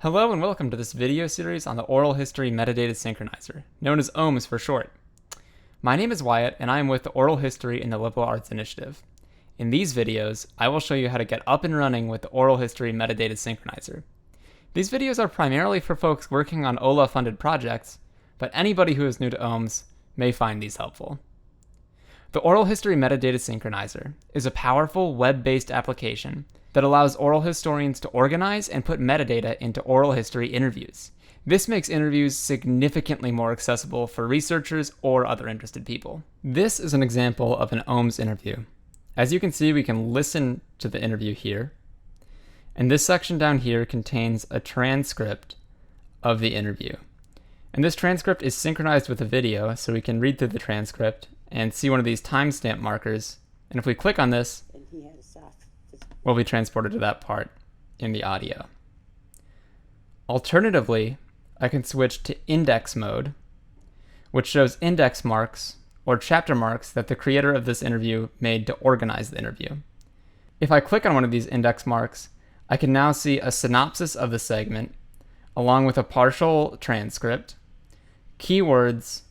Hello and welcome to this video series on the Oral History Metadata Synchronizer, known as OHMS for short. My name is Wyatt and I am with the Oral History and the Liberal Arts Initiative. In these videos, I will show you how to get up and running with the Oral History Metadata Synchronizer. These videos are primarily for folks working on OLA-funded projects, but anybody who is new to OHMS may find these helpful. The Oral History Metadata Synchronizer is a powerful web-based application that allows oral historians to organize and put metadata into oral history interviews. This makes interviews significantly more accessible for researchers or other interested people. This is an example of an OHMS interview. As you can see, we can listen to the interview here. And this section down here contains a transcript of the interview. And this transcript is synchronized with a video, so we can read through the transcript and see one of these timestamp markers. And if we click on this, we'll be transported to that part in the audio. Alternatively, I can switch to index mode, which shows index marks or chapter marks that the creator of this interview made to organize the interview. If I click on one of these index marks, I can now see a synopsis of the segment, along with a partial transcript, keywords,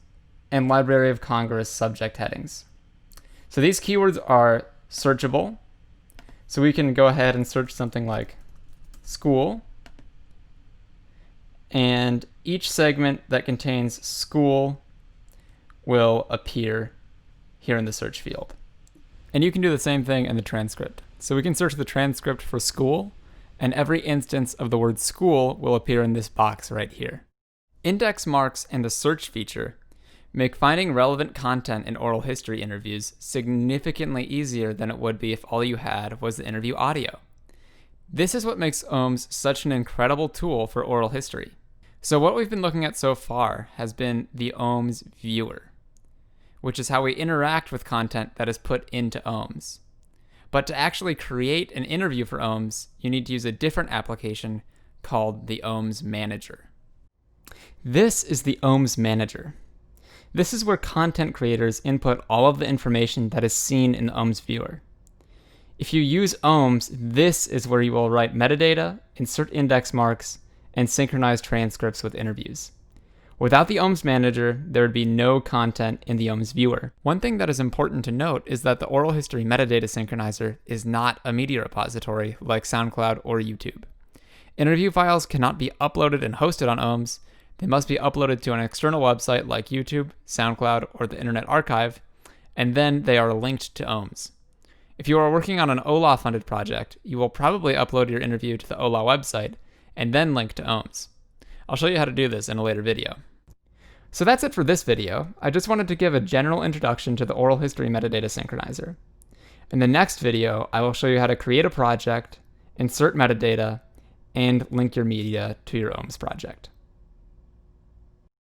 and Library of Congress subject headings. So these keywords are searchable. So we can go ahead and search something like school, and each segment that contains school will appear here in the search field. And you can do the same thing in the transcript. So we can search the transcript for school, and every instance of the word school will appear in this box right here. Index marks and the search feature make finding relevant content in oral history interviews significantly easier than it would be if all you had was the interview audio. This is what makes OHMS such an incredible tool for oral history. So what we've been looking at so far has been the OHMS viewer, which is how we interact with content that is put into OHMS. But to actually create an interview for OHMS, you need to use a different application called the OHMS Manager. This is the OHMS Manager. This is where content creators input all of the information that is seen in the OHMS viewer. If you use OHMS, this is where you will write metadata, insert index marks, and synchronize transcripts with interviews. Without the OHMS Manager, there would be no content in the OHMS viewer. One thing that is important to note is that the Oral History Metadata Synchronizer is not a media repository like SoundCloud or YouTube. Interview files cannot be uploaded and hosted on OHMS. They must be uploaded to an external website like YouTube, SoundCloud, or the Internet Archive, and then they are linked to OHMS. If you are working on an OLA-funded project, you will probably upload your interview to the OLA website and then link to OHMS. I'll show you how to do this in a later video. So that's it for this video. I just wanted to give a general introduction to the Oral History Metadata Synchronizer. In the next video, I will show you how to create a project, insert metadata, and link your media to your OHMS project.